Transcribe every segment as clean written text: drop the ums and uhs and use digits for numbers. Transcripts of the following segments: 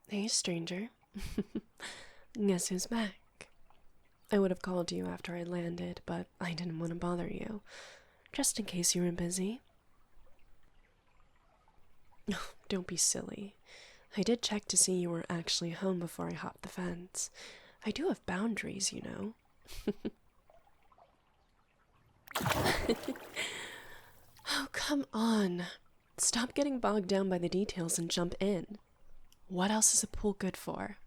Hey, stranger. Guess who's back? I would have called you after I landed, but I didn't want to bother you, just in case you were busy. Don't be silly. I did check to see you were actually home before I hopped the fence. I do have boundaries, you know. Oh, come on. Stop getting bogged down by the details and jump in. What else is a pool good for?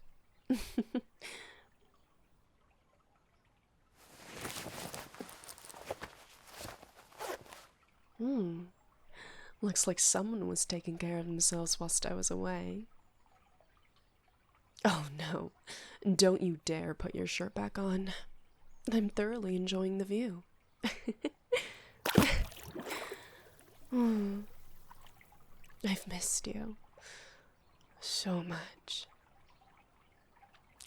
Hmm. Looks like someone was taking care of themselves whilst I was away. Oh no. Don't you dare put your shirt back on. I'm thoroughly enjoying the view. Hmm. I've missed you so much.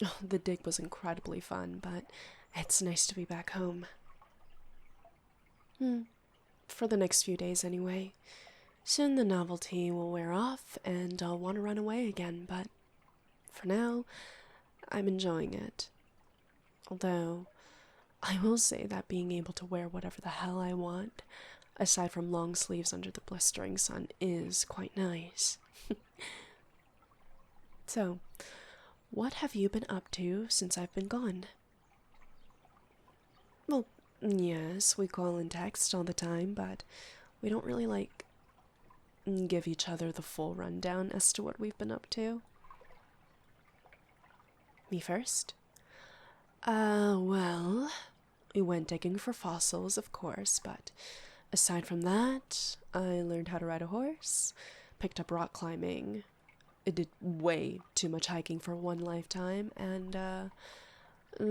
Oh, the dig was incredibly fun, but it's nice to be back home. For the next few days, anyway. Soon the novelty will wear off, and I'll want to run away again, but for now, I'm enjoying it. Although, I will say that being able to wear whatever the hell I want, aside from long sleeves under the blistering sun, is quite nice. So, what have you been up to since I've been gone? Well, yes, we call and text all the time, but we don't really, give each other the full rundown as to what we've been up to. Me first? Well, we went digging for fossils, of course, but aside from that, I learned how to ride a horse, picked up rock climbing. It did way too much hiking for one lifetime, and,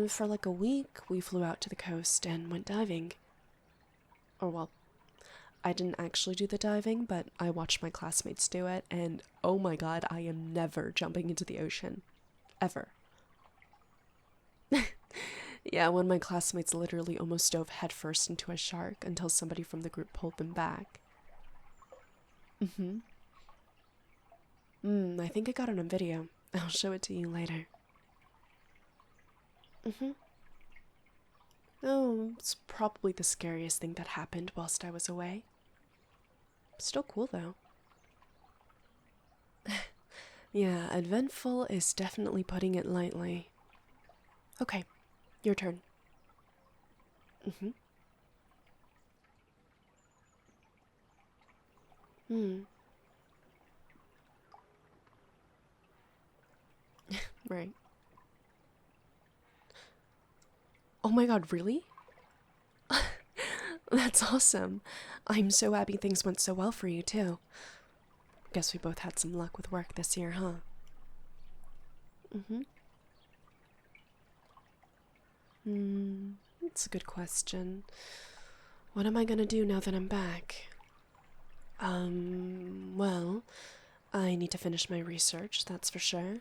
for like a week, we flew out to the coast and went diving. Or, well, I didn't actually do the diving, but I watched my classmates do it, and oh my god, I am never jumping into the ocean. Ever. Yeah, one of my classmates literally almost dove headfirst into a shark until somebody from the group pulled them back. I think I got it on video. I'll show it to you later. Oh, it's probably the scariest thing that happened whilst I was away. Still cool, though. Yeah, eventful is definitely putting it lightly. Okay, your turn. Right. Oh my god, really? That's awesome. I'm so happy things went so well for you, too. Guess we both had some luck with work this year, huh? That's a good question. What am I gonna do now that I'm back? Well, I need to finish my research, that's for sure.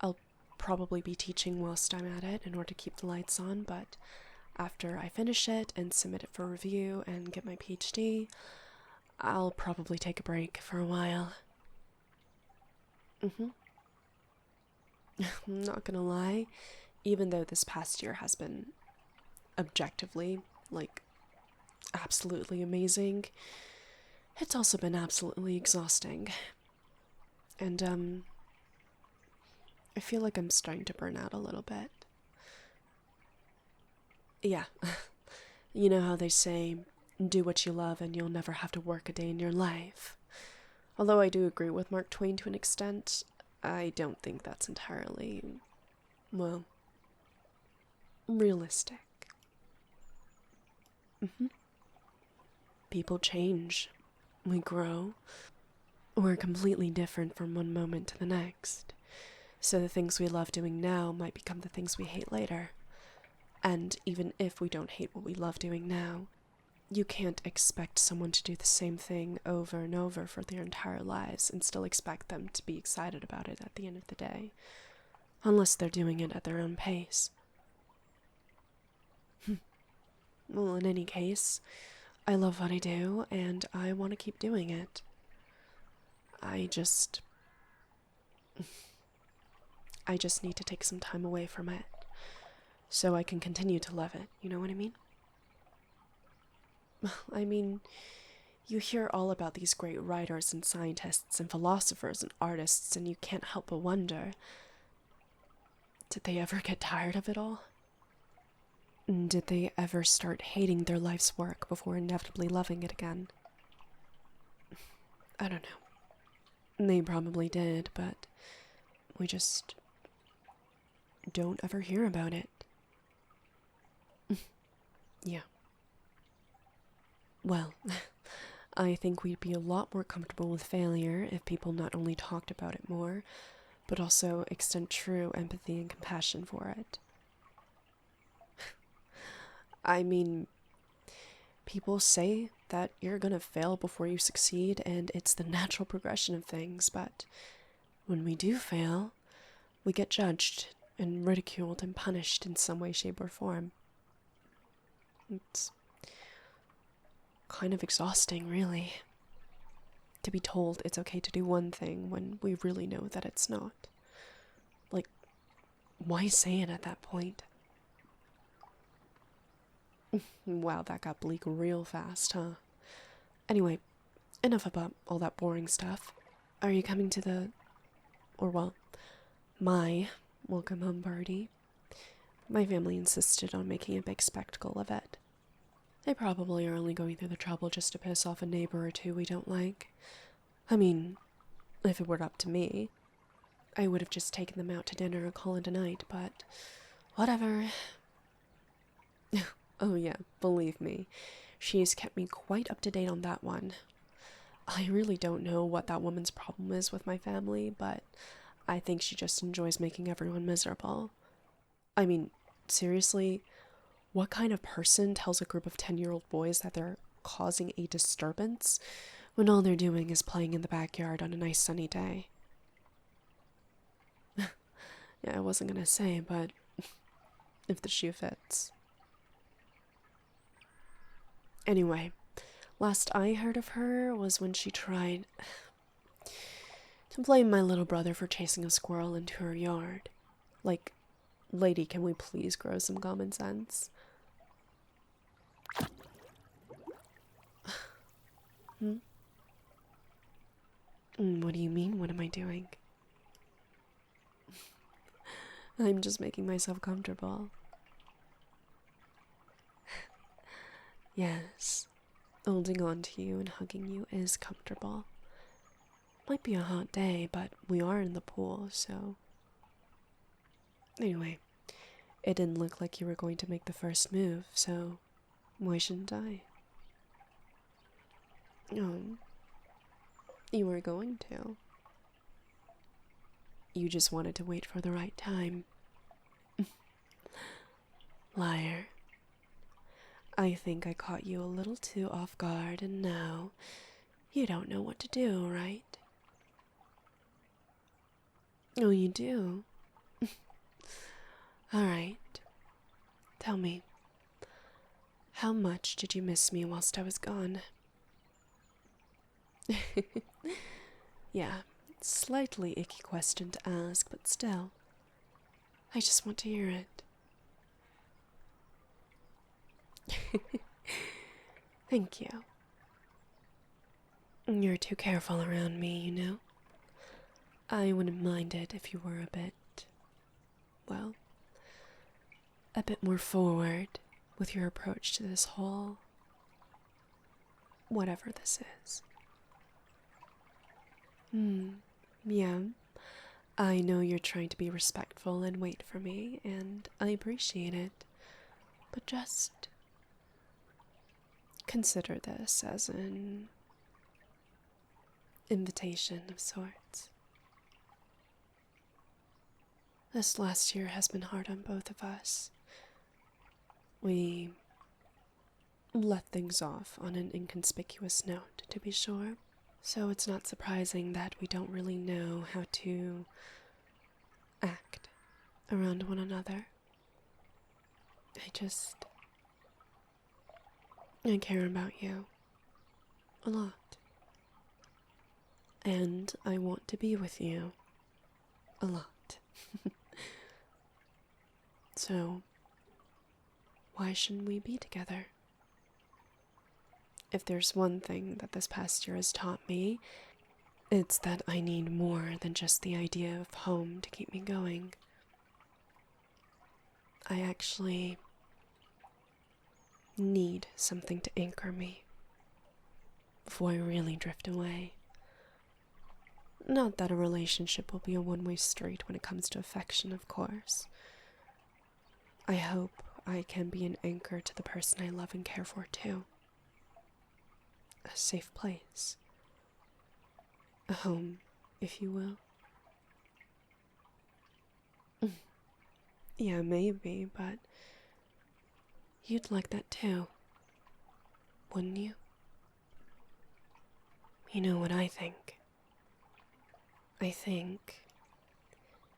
I'll probably be teaching whilst I'm at it in order to keep the lights on, but after I finish it and submit it for review and get my PhD, I'll probably take a break for a while. I'm not gonna lie, even though this past year has been objectively, absolutely amazing, it's also been absolutely exhausting. And, I feel like I'm starting to burn out a little bit. Yeah, you know how they say, do what you love and you'll never have to work a day in your life. Although I do agree with Mark Twain to an extent, I don't think that's entirely, well, realistic. People change. We grow. We're completely different from one moment to the next. So the things we love doing now might become the things we hate later. And even if we don't hate what we love doing now, you can't expect someone to do the same thing over and over for their entire lives and still expect them to be excited about it at the end of the day. Unless they're doing it at their own pace. Well, in any case, I love what I do, and I want to keep doing it. I just... I just need to take some time away from it so I can continue to love it, you know what I mean? I mean, you hear all about these great writers and scientists and philosophers and artists, and you can't help but wonder, did they ever get tired of it all? Did they ever start hating their life's work before inevitably loving it again? I don't know. They probably did, but we just don't ever hear about it. Yeah. Well, I think we'd be a lot more comfortable with failure if people not only talked about it more, but also extend true empathy and compassion for it. I mean, people say that you're gonna fail before you succeed, and it's the natural progression of things, but when we do fail, we get judged and ridiculed and punished in some way, shape, or form. It's kind of exhausting, really, to be told it's okay to do one thing when we really know that it's not. Like, why say it at that point? Wow, that got bleak real fast, huh? Anyway, enough about all that boring stuff. Are you coming to my welcome home party? My family insisted on making a big spectacle of it. They probably are only going through the trouble just to piss off a neighbor or two we don't like. I mean, if it were up to me, I would have just taken them out to dinner or call it a night, but whatever. Oh yeah, believe me, she's kept me quite up to date on that one. I really don't know what that woman's problem is with my family, but I think she just enjoys making everyone miserable. I mean, seriously, what kind of person tells a group of 10-year-old boys that they're causing a disturbance when all they're doing is playing in the backyard on a nice sunny day? Yeah, I wasn't gonna say, but if the shoe fits. Anyway, last I heard of her was when she tried to blame my little brother for chasing a squirrel into her yard. Like, lady, can we please grow some common sense? What do you mean? What am I doing? I'm just making myself comfortable. Yes, holding on to you and hugging you is comfortable. Might be a hot day, but we are in the pool, so... Anyway, it didn't look like you were going to make the first move, so why shouldn't I? You were going to. You just wanted to wait for the right time. Liar. I think I caught you a little too off guard, and now you don't know what to do, right? Oh, you do? Alright. Tell me, how much did you miss me whilst I was gone? Yeah, slightly icky question to ask, but still, I just want to hear it. Thank you. You're too careful around me, you know? I wouldn't mind it if you were a bit more forward with your approach to this whole... whatever this is. Yeah. I know you're trying to be respectful and wait for me, and I appreciate it. But just... consider this as an... invitation of sorts. This last year has been hard on both of us. We let things off on an inconspicuous note, to be sure, so it's not surprising that we don't really know how to act around one another. I care about you a lot, and I want to be with you a lot. So, why shouldn't we be together? If there's one thing that this past year has taught me, it's that I need more than just the idea of home to keep me going. I actually need something to anchor me before I really drift away. Not that a relationship will be a one-way street when it comes to affection, of course. I hope I can be an anchor to the person I love and care for, too. A safe place. A home, if you will. Yeah, maybe, but you'd like that too, wouldn't you? You know what I think? I think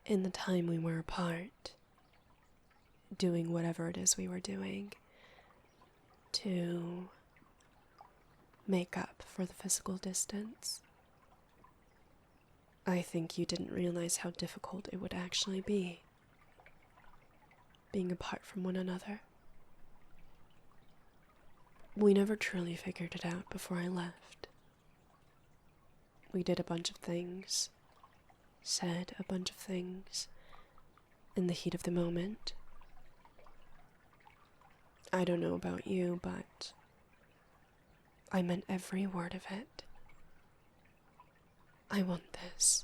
in the time we were apart, doing whatever it is we were doing to make up for the physical distance, I think you didn't realize how difficult it would actually be, being apart from one another. We never truly figured it out before I left. We did a bunch of things, said a bunch of things, in the heat of the moment. I don't know about you, but I meant every word of it. I want this.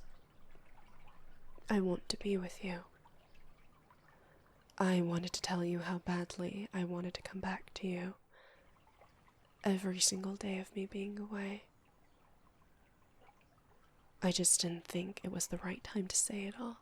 I want to be with you. I wanted to tell you how badly I wanted to come back to you every single day of me being away. I just didn't think it was the right time to say it all.